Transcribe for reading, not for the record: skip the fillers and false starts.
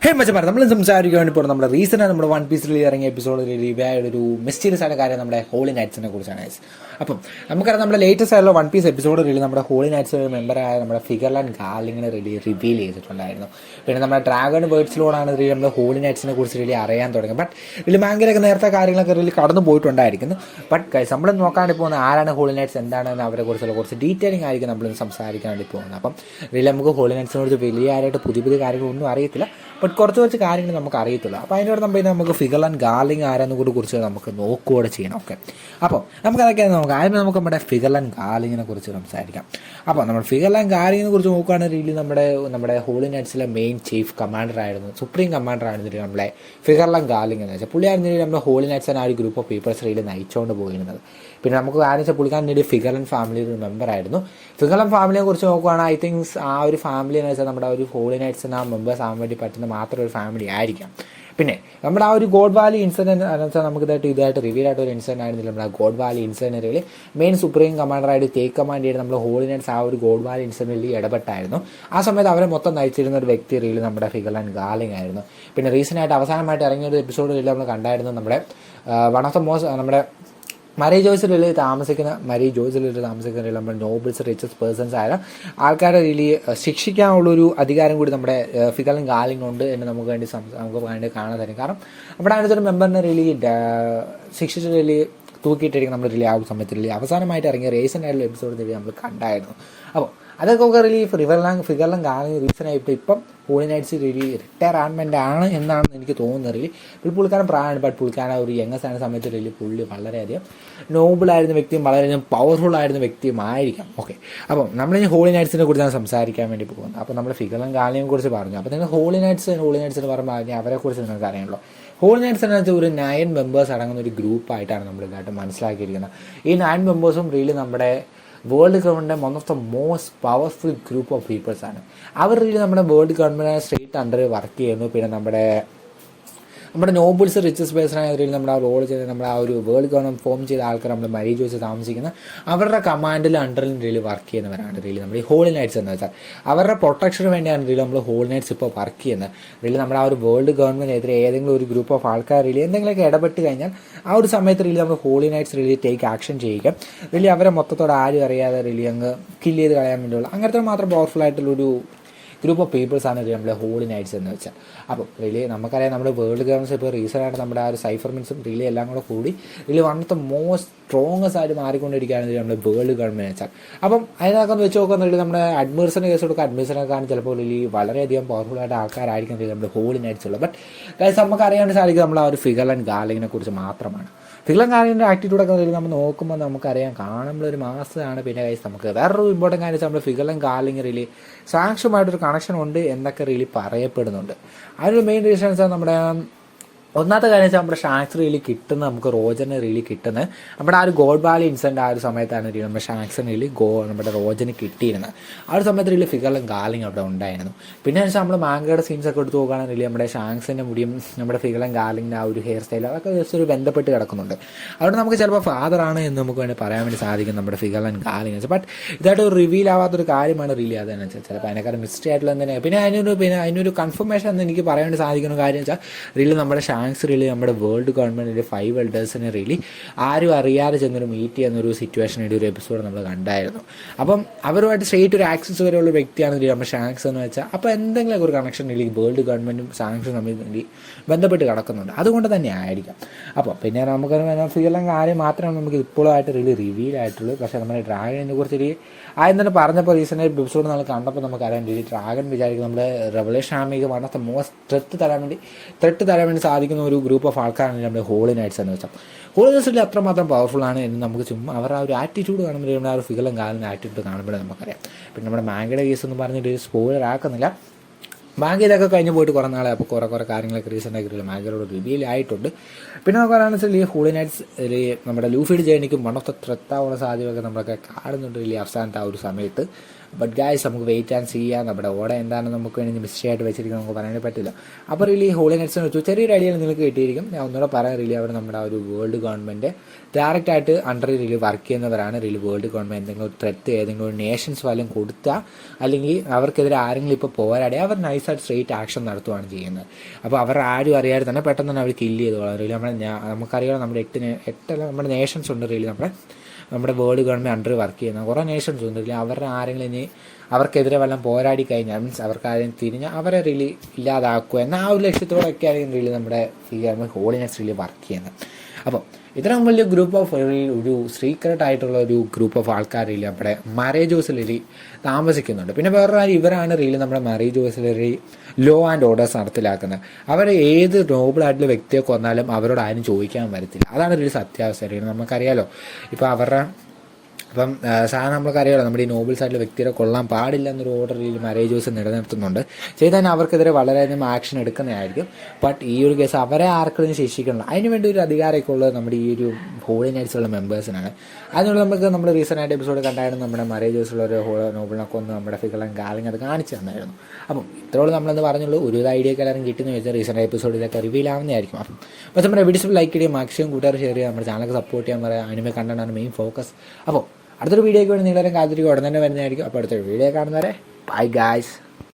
ഹേ മച്ചമാർ, നമ്മൾ സംസാരിക്കാൻ വേണ്ടി പോകുന്നത് നമ്മുടെ റീസെൻ്റ് നമ്മുടെ വൺ പീസിൽ ഇറങ്ങിയ എപ്പിസോഡിൽ ഒരു മിസ്റ്റീരിയസ് ആയ കാര്യം നമ്മുടെ ഹോളി നൈറ്റ്സിനെ കുറിച്ചാണ്. അപ്പം നമുക്കറിയാം നമ്മുടെ ലേറ്റസ്റ്റ് ആയിട്ടുള്ള വൺ പീസ് എപ്പിസോഡ് നമ്മുടെ ഹോളി നൈറ്റ്സ് മെമ്പറായ നമ്മുടെ ഫിഗർലാൻഡ് ഗാർലിങ്ങിനെ റിവീൽ ചെയ്തിട്ടുണ്ടായിരുന്നു. പിന്നെ നമ്മുടെ ഡ്രാഗൺ ബേർഡ്സിലൂടെയാണ് നമ്മൾ ഹോളി നൈറ്റ്സിനെ കുറിച്ച് അറിയാൻ തുടങ്ങി. ബട്ട് ഇതിൽ മാങ്കിലൊക്കെ നേരത്തെ കാര്യങ്ങളൊക്കെ കടന്നു പോയിട്ടുണ്ടായിരിക്കുന്നു. ബട്ട് നമ്മൾ നോക്കാണ്ട് പോകുന്ന ആരാണ് ഹോളി നൈറ്റ്സ്, എന്താണെന്ന് അവരെ കുറിച്ചുള്ള കുറച്ച് ഡീറ്റെയിലിംഗ് ആയിരിക്കും നമ്മൾ സംസാരിക്കാൻ വേണ്ടി പോകുന്നത്. അപ്പം ഇതിൽ നമുക്ക് ഹോളി നൈറ്റ്സിനെ കുറിച്ച് വലിയ ആയിട്ട് പുതിയ കാര്യങ്ങളൊന്നും അറിയത്തില്ല. ബട്ട് കുറച്ച് കാര്യങ്ങൾ നമുക്ക് അറിയത്തില്ല. അപ്പോൾ അതിനോട് നമുക്ക് ഫിഗർലാൻഡ് ഗാർലിംഗ് ആരെന്നെ കുറിച്ച് നമുക്ക് നോക്കുകയോടെ ചെയ്യണം. ഓക്കെ, അപ്പോൾ നമുക്കതൊക്കെ ആദ്യം നമുക്ക് നമ്മുടെ ഫിഗർലാൻഡ് ഗാർലിങ്ങിനെ കുറിച്ച് സംസാരിക്കാം. അപ്പോൾ നമ്മൾ ഫിഗർലാൻഡ് ഗാർലിങ്ങിനെ കുറിച്ച് നോക്കുകയാണെങ്കിൽ നമ്മുടെ ഹോളി നൈറ്റ്സിലെ മെയിൻ ചീഫ് കമാൻഡർ ആയിരുന്നു, സുപ്രീം കമാൻഡർ ആയിരുന്നു നമ്മളെ ഫിഗർലാൻഡ് ഗാർലിംഗ് എന്ന് വെച്ചാൽ. പുള്ളിയായിരുന്നു നമ്മുടെ ഹോളി നൈറ്റ്സിനെ ആ ഒരു ഗ്രൂപ്പ് ഓഫ് പീപ്പിൾസ് റീല് നയിച്ചുകൊണ്ട് പോയിരുന്നത്. പിന്നെ നമുക്ക് ആരെന്ന് പുള്ളിക്കാരൻ ഫിഗർലാൻഡ് ഫാമിലിയിൽ ഒരു മെമ്പർ ആയിരുന്നു. ഫിഗർലാൻഡ് ഫാമിലിയെ കുറിച്ച് നോക്കുകയാണെങ്കിൽ ഐ തിങ്ക്സ് ആ ഒരു ഫാമിലി എന്ന് വെച്ചാൽ നമ്മുടെ ഒരു ഹോളി നൈറ്റ്സിന് ആ മെമ്പേഴ്സ് ആകാൻ വേണ്ടി പറ്റുന്ന മാത്രം ഒരു ഫാമിലി ആയിരിക്കാം. പിന്നെ നമ്മുടെ ആ ഒരു ഗോഡ് വാലി ഇൻസിഡൻറ്റ് എന്ന് വെച്ചാൽ നമുക്ക് ഇതായിട്ട് റിവീൽ ആയിട്ട് ഒരു ഇൻസിഡൻറ്റ് ആയിരുന്നില്ല. നമ്മുടെ ഗോഡ് വാലി ഇൻസിഡൻറ്റിൽ മെയിൻ സുപ്രീം കമാൻഡറായിട്ട് ടേക്ക് കമാൻഡ് ചെയ്ത് നമ്മൾ ഹോളി നൈറ്റ്സ് ആ ഒരു ഗോഡ് വാലി ഇൻസിഡൻറ്റിൽ ഇടപെട്ടായിരുന്നു. ആ സമയത്ത് അവരെ മൊത്തം നയിച്ചിരുന്ന ഒരു വ്യക്തി റീൽ നമ്മുടെ ഫിഗർലാൻഡ് ഗാർലിംഗ് ആയിരുന്നു. പിന്നെ റീസെൻ്റായിട്ട് അവസാനമായിട്ട് ഇറങ്ങിയ ഒരു എപ്പിസോഡിൽ നമ്മൾ കണ്ടായിരുന്നു നമ്മുടെ വൺ ഓഫ് ദ മോസ്റ്റ് നമ്മുടെ മരി ജോയ്സിൽ താമസിക്കുന്ന നമ്മുടെ നോബിൾസ് റിച്ചസ്റ്റ് പേഴ്സൺസ് ആയ ആൾക്കാരെ really ശിക്ഷിക്കാനുള്ളൊരു അധികാരം കൂടി നമ്മുടെ ഫിഗർലാൻഡ് ഗാർലിംഗ് ഉണ്ട് എന്ന് നമുക്ക് വേണ്ടി കാണാൻ തരും. കാരണം അവിടെ അതിനകത്തൊരു മെമ്പറിനെ ശിക്ഷിച്ച് തൂക്കിയിട്ടിരിക്കും നമ്മൾ ആ ഒരു സമയത്ത് അവസാനമായിട്ട് ഇറങ്ങിയ റീസെൻ്റ് ആയിട്ടുള്ള എപ്പിസോഡ് നമ്മൾ കണ്ടായിരുന്നു. അപ്പോൾ അതൊക്കെ നമുക്ക് ഫിഗർലാൻഡ് ഗാർലിംഗ് റീസണായിട്ട് ഇപ്പം ഹോളി നൈറ്റ്സ് റിട്ടയർമെൻ്റ് ആണ് എന്നാണ് എനിക്ക് തോന്നുന്നത്. പുള്ളിക്കാരൻ പ്രായമാണ്, ബട്ട് പുള്ളിക്കാരൻ ഒരു യങ്ങസ്റ്റ് ആയ സമയത്ത് പുള്ളി വളരെയധികം നോബിളായിരുന്ന വ്യക്തിയും വളരെയധികം പവർഫുൾ ആയിരുന്ന വ്യക്തിയുമായിരിക്കാം. ഓക്കെ, അപ്പം നമ്മളിനി ഹോളി നൈറ്റ്സിനെ കുറിച്ചാണ് സംസാരിക്കാൻ വേണ്ടി പോകുന്നത്. അപ്പോൾ നമ്മൾ ഫിഗർലാൻഡ് ഗാർലിങ്ങിനെ കുറിച്ച് പറഞ്ഞു. അപ്പോൾ നിങ്ങൾ ഹോളി നൈറ്റ്സിന് പറയുമ്പോൾ അവരെക്കുറിച്ച് നിങ്ങൾക്ക് അറിയാമല്ലോ. ഹോളി നൈറ്റ്സ് എന്ന് വെച്ചാൽ ഒരു 9 മെമ്പേഴ്സ് അടങ്ങുന്ന ഒരു ഗ്രൂപ്പായിട്ടാണ് നമ്മൾ ഇതായിട്ട് മനസ്സിലാക്കിയിരിക്കുന്നത്. ഈ 9 മെമ്പേഴ്സും നമ്മുടെ world government one of the most powerful group of peoples ആണ്. അവർ നമ്മുടെ world government state under work ചെയ്യുന്നു. പിന്നെ നമ്മുടെ നോബിൾസ് റിച്ചസ്റ്റ് പേഴ്സണായ നമ്മുടെ ആ റോൾ ചെയ്ത് നമ്മുടെ ആ ഒരു വേൾഡ് ഗവൺമെൻറ് ഫോം ചെയ്ത ആൾക്കാർ നമ്മുടെ മരി ജോയ്സ് താമസിക്കുന്ന അവരുടെ കമാൻഡിൽ അണ്ടറിൽ വർക്ക് ചെയ്യുന്നവരാണ് നമ്മുടെ ഈ ഹോളി നൈറ്റ്സ് എന്ന് വെച്ചാൽ. അവരുടെ പ്രൊട്ടക്ഷന് വേണ്ടിയാണ് നമ്മൾ ഹോളി നൈറ്റ്സ് ഇപ്പോൾ വർക്ക് ചെയ്യുന്നത്. നമ്മുടെ ആ ഒരു വേൾഡ് ഗവൺമെൻറ്റിനെതിരെ ഏതെങ്കിലും ഒരു ഗ്രൂപ്പ് ഓഫ് ആൾക്കാർ എന്തെങ്കിലുമൊക്കെ ഇടപെട്ട് കഴിഞ്ഞാൽ ആ ഒരു സമയത്ത് നമ്മൾ ഹോളി നൈറ്റ്സ് ടേക്ക് ആക്ഷൻ ചെയ്യുക. അവരെ മൊത്തത്തോടെ ആരും അറിയാതെ അങ്ങ് കില്ല് ചെയ്ത് കളയാൻ വേണ്ടിയുള്ള അങ്ങനത്തെ മാത്രം പവർഫുൾ ആയിട്ടുള്ളൊരു ഗ്രൂപ്പ് ഓഫ് പീപ്പിൾസ് ആണ് നമ്മുടെ ഹോളി നൈറ്റ്സ് എന്ന് വെച്ചാൽ. അപ്പോൾ നമുക്കറിയാം നമ്മുടെ വേൾഡ് ഗവൺമെൻറ്റ്സ് ഇപ്പോൾ റീസെൻ്റായിട്ട് നമ്മുടെ ആ ഒരു സൈഫർ മിൻസും എല്ലാം കൂടി one of the most strongest ആയിട്ട് മാറിക്കൊണ്ടിരിക്കുകയാണ് നമ്മുടെ വേൾഡ് ഗവൺമെൻറ് വെച്ചാൽ. അപ്പം അതിനൊക്കെ വെച്ച് നോക്കുകയെന്നുണ്ടെങ്കിൽ നമ്മുടെ അഡ്മിറേഷൻ്റെ കേസ് കൊടുക്കുക, അഡ്മിറേഷനൊക്കെ ചിലപ്പോൾ വളരെയധികം പവർഫുൾ ആയിട്ട് ആൾക്കാരായിരിക്കും നമ്മുടെ ഹോളി നൈറ്റ്സ് ഉള്ളത്. ബട്ട് ഗൈസ് നമുക്ക് അറിയാണ്ട് സാധിക്കും നമ്മൾ ആ ഒരു ഫിഗർലാൻഡ് ഗാർലിങ്ങിനെ കുറിച്ച് മാത്രമാണ്. ഫിഗർലാൻഡ് ഗാർലിങ്ങിൻ്റെ ആറ്റിറ്റ്യൂഡൊക്കെ നമ്മൾ നോക്കുമ്പോൾ നമുക്കറിയാം കാണുമ്പോഴൊരു മാസമാണ്. പിന്നെ ഗൈസ് നമുക്ക് വേറൊരു ഇമ്പോർട്ടൻറ്റ് കാര്യം വെച്ചാൽ നമ്മുടെ ഫിഗർലാൻഡ് ഗാർലിങ് സാങ്ഷുമായിട്ടൊരു കണക്ഷൻ ഉണ്ട് എന്നൊക്കെ പറയപ്പെടുന്നുണ്ട്. അതിനൊരു മെയിൻ റീസൺ വെച്ചാൽ നമ്മുടെ ഒന്നാമത്തെ കാര്യം വെച്ചാൽ നമ്മുടെ ഷാങ്ക്സ് കിട്ടുന്ന നമുക്ക് റോജന് കിട്ടുന്നത് നമ്മുടെ ആ ഒരു ഗോഡ് വാലി ഇൻസിഡൻറ്റ് ആ ഒരു സമയത്താണ് നമ്മുടെ ഷാങ്ക്സിന് നമ്മുടെ റോജന് കിട്ടിയിരുന്നത്. ആ ഒരു സമയത്ത് ഫിഗർലാൻഡ് ഗാർലിംഗ് അവിടെ ഉണ്ടായിരുന്നു. പിന്നെ വെച്ചാൽ നമ്മൾ മാങ്കയുടെ സീൻസ് ഒക്കെ എടുത്ത് നോക്കുകയാണെങ്കിൽ നമ്മുടെ ഷാങ്ക്സിൻ്റെ മുടിയും നമ്മുടെ ഫിഗർലാൻഡ് ഗാർലിങ്ങിൻ്റെ ആ ഒരു ഹെയർ സ്റ്റൈൽ അതൊക്കെ ജസ്റ്റ് ഒരു ബന്ധപ്പെട്ട് കിടക്കുന്നുണ്ട്. അതുകൊണ്ട് നമുക്ക് ചിലപ്പോൾ ഫാദറാണ് എന്ന് നമുക്ക് വേണ്ടി പറയാൻ വേണ്ടി സാധിക്കും നമ്മുടെ ഫിഗർലാൻഡ് ഗാർലിംഗ് വെച്ചാൽ. ബട്ട് ഇതായിട്ട് ഒരു റിവീൽ ആവാത്തൊരു കാര്യമാണ് അതെന്ന് വെച്ചാൽ ചിലപ്പോൾ അതിനേക്കാൾ മിസ്റ്ററി ആയിട്ടുള്ള തന്നെ. പിന്നെ അതിനൊരു കൺഫർമേഷൻ എന്ന് എനിക്ക് പറയാൻ വേണ്ടി സാധിക്കുന്ന കാര്യം വെച്ചാൽ നമ്മുടെ ഷാങ്ക്സ് നമ്മുടെ വേൾഡ് ഗവൺമെൻറ്റിൻ്റെ 5 എൽഡേഴ്സിനെ ആരും അറിയാതെ ചെന്നൊരു മീറ്റ് ചെയ്യുന്നൊരു സിറ്റുവേഷനായിട്ട് ഒരു എപ്പിസോഡ് നമ്മൾ കണ്ടായിരുന്നു. അപ്പം അവരുമായിട്ട് സ്ട്രേറ്റ് ഒരു ആക്സസ് വരെയുള്ള വ്യക്തിയാണ് നമ്മുടെ ഷാങ്ക്സ് എന്ന് വെച്ചാൽ. അപ്പോൾ എന്തെങ്കിലും ഒരു കണക്ഷൻ വേൾഡ് ഗവൺമെൻറ്റും ഷാങ്ക്സും തമ്മിൽ ബന്ധപ്പെട്ട് കിടക്കുന്നുണ്ട്. അതുകൊണ്ട് തന്നെ ആയിരിക്കാം. അപ്പോൾ പിന്നെ നമുക്ക് ഫിഗർലാൻഡ് കാര്യം മാത്രമാണ് നമുക്ക് ഇപ്പോഴായിട്ട് റിവീൽ ആയിട്ടുള്ളൂ. പക്ഷേ നമ്മുടെ ഡ്രാഗണിനെ കുറിച്ച് ആദ്യം തന്നെ പറഞ്ഞപ്പോൾ റീസെൻ്റ് എപ്പിസോഡ് നമ്മൾ കണ്ടപ്പോൾ നമുക്കറിയാൻ ഡ്രാഗൺ വിചാരിക്കും നമ്മുടെ റെവലേഷൻ ആർമിക്ക് one of the most threat തരാൻ വേണ്ടി സാധിക്കുന്ന ഒരു ഗ്രൂപ്പ് ഓഫ് ആൾക്കാരാണ് നമ്മുടെ ഹോളി നൈറ്റ്സ് എന്ന് വെച്ചാൽ. ഹോളി നൈറ്റ്സിൽ അത്രമാത്രം പവർഫുൾ ആണ് എന്ന് നമുക്ക് ചുമ്മാ അവരുടെ ആ ഒരു ആറ്റിറ്റ്യൂഡ് കാണുമ്പോൾ നമ്മുടെ ആ ഒരു ഫിഗർലാൻഡ് ഗാർലിങ്ങിൻ്റെ ആറ്റിറ്റ്യൂഡ് കാണുമ്പോഴേ നമുക്കറിയാം. പിന്നെ നമ്മുടെ മാങ്കയുടെ കേസ് എന്ന് പറഞ്ഞിട്ട് സ്പോയിലർ ആക്കുന്നില്ല. മാങ്കി ഇതൊക്കെ കഴിഞ്ഞ് പോയിട്ട് കുറേ നാളെ അപ്പോൾ കുറേ കാര്യങ്ങളൊക്കെ റീസെൻ്റായിട്ട് മാങ്കിയോട് റിവീൽ ആയിട്ടുണ്ട്. പിന്നെ നമുക്ക് പറയാമെന്ന് വെച്ചാൽ ഈ ഹോളി നൈറ്റ്സ് നമ്മുടെ ലൂഫിയുടെ ജേണിക്കും വൺ ഓഫ് ദ ത്രെത്താവുന്ന സാധ്യതയൊക്കെ നമ്മളൊക്കെ കാണുന്നുണ്ട് അവസാനത്തെ ആ ഒരു സമയത്ത്. ബട്ട് ഗായ്സ് നമുക്ക് വെയിറ്റ് ആൻഡ് സീ ചെയ്യാം. നമ്മുടെ ഓടെ എന്താണെന്ന് നമുക്ക് വേണമെങ്കിൽ മിസ്റ്ററി ആയിട്ട് വെച്ചിരിക്കും, നമുക്ക് പറയാൻ പറ്റില്ല. അപ്പോൾ റിലി ഹോളി നൈറ്റ്സിനെ വെച്ചു ചെറിയൊരു ഐഡിയ നിങ്ങൾക്ക് കിട്ടിയിരിക്കും. ഞാൻ ഒന്നുകൂടെ പറയാൻ റിലി അവർ നമ്മുടെ ആ ഒരു വേൾഡ് ഗവൺമെൻറ് ഡയറക്റ്റായിട്ട് അണ്ടറിൽ റിലി വർക്ക് ചെയ്യുന്നവരാണ്. റിലി വേൾഡ് ഗവൺമെൻറ് എന്തെങ്കിലും ഒരു ത്രെറ്റ് ഏതെങ്കിലും ഒരു നേഷൻസ് വല്ലതും കൊടുത്താൽ അല്ലെങ്കിൽ അവർക്കെതിരെ ആരെങ്കിലും ഇപ്പോൾ പോരാടി അവർ നൈസായിട്ട് സ്ട്രെയിറ്റ് ആക്ഷൻ നടത്തുകയാണ് ചെയ്യുന്നത്. അപ്പോൾ അവർ ആരും അറിയാതെ തന്നെ പെട്ടെന്ന് തന്നെ അവർ കില്ല് ചെയ്തോളാം. റിലി നമുക്കറിയാം നമ്മുടെ എട്ടല്ല നമ്മുടെ നേഷൻസ് ഉണ്ട് റിലി നമ്മുടെ വേൾഡ് ഗവൺമെൻറ് അണ്ടർ വർക്ക് ചെയ്യുന്ന കുറേ നേഷൻസ് ഉണ്ട്. ഇല്ല അവരുടെ ആരെങ്കിലും ഇനി അവർക്കെതിരെ വല്ലതും പോരാടി കഴിഞ്ഞാൽ മീൻസ് അവർക്ക് ആരെങ്കിലും തിരിഞ്ഞാൽ അവരെ റിലി ഇല്ലാതാക്കുക എന്ന ആ ഒരു ലക്ഷ്യത്തോടൊക്കെ ആയിരിക്കും റിലി നമ്മുടെ ഹോളി നൈറ്റ്സ് റിലി വർക്ക് ചെയ്യുന്നത്. അപ്പോൾ ഇത്രയും വലിയ ഗ്രൂപ്പ് ഓഫ് ഒരു സീക്രട്ട് ആയിട്ടുള്ള ഒരു ഗ്രൂപ്പ് ഓഫ് ആൾക്കാർ റിലി നമ്മുടെ മറേജോസിൽ താമസിക്കുന്നുണ്ട്. പിന്നെ വേറൊരു ഇവരാണ് റിലി നമ്മുടെ മറേജോസിൽ ലോ ആൻഡ് ഓർഡേഴ്സ് നടപ്പിലാക്കുന്നത്. അവർ ഏത് നോബിളായിട്ടുള്ള വ്യക്തിയെ കൊന്നാലും അവരോട് ആരും ചോദിക്കാൻ വരത്തില്ല. അതാണ് റിലി സത്യാവസ്ഥ. നമുക്കറിയാലോ ഇപ്പോൾ അപ്പം സാധാരണ നമ്മൾക്കറിയാമല്ലോ നമ്മുടെ ഈ നോബിൾസ് ആയിട്ടുള്ള വ്യക്തിയെ കൊള്ളാൻ പാടില്ല എന്നൊരു ഓർഡറിൽ മാരേജേഴ്സ് നിലനിർത്തുന്നുണ്ട്. ചെയ്താൽ അവർക്കെതിരെ വളരെയധികം ആക്ഷൻ എടുക്കുന്നതായിരിക്കും. ബട്ട് ഈ ഒരു കേസ് അവരെ ആർക്കും ശിക്ഷിക്കണം അതിനുവേണ്ടി ഒരു അധികാരമൊക്കെ ഉള്ളത് നമ്മുടെ ഈ ഒരു ഹോളി നൈറ്റ്സുള്ള മെമ്പേഴ്സിനാണ്. അതിനുള്ള നമുക്ക് നമ്മൾ റീസെൻ്റ് ആയിട്ട് എപ്പിസോഡ് കണ്ടായിരുന്നു നമ്മുടെ മാരേജേഴ്സുള്ള ഒരു നോബിളിനൊക്കെ ഒന്ന് നമ്മുടെ ഫിഗറും ഗാലിങ് അത് കാണിച്ചു തന്നായിരുന്നു. അപ്പം ഇത്രയോളം നമ്മളെന്ന് പറഞ്ഞുള്ളൂ. ഒരു ഐഡിയ ഒക്കെ എല്ലാവരും കിട്ടുന്ന വെച്ചാൽ റീസെൻ്റ് എപ്പിസോഡിലൊക്കെ റിവീൽ ആവുന്നതായിരിക്കും. അപ്പോൾ നമ്മുടെ വീഡിയോസ് ലൈക്ക് ചെയ്യുക, മാക്സിമം കൂട്ടുകാർ ഷെയർ ചെയ്യുക, നമ്മുടെ ചാനലൊക്കെ സപ്പോർട്ട് ചെയ്യാൻ പറയുക. അനിമേ കണ്ടാണ് മെയിൻ ഫോക്കസ്. അപ്പോൾ അടുത്തൊരു വീഡിയോയ്ക്ക് വേണ്ടി നിങ്ങളെല്ലാം കാത്തിരിക്കും, ഉടൻ തന്നെ വരുന്നതായിരിക്കും. അപ്പോൾ അടുത്തൊരു വീഡിയോ കാണുന്നവരെ ബൈ ഗായ്സ്.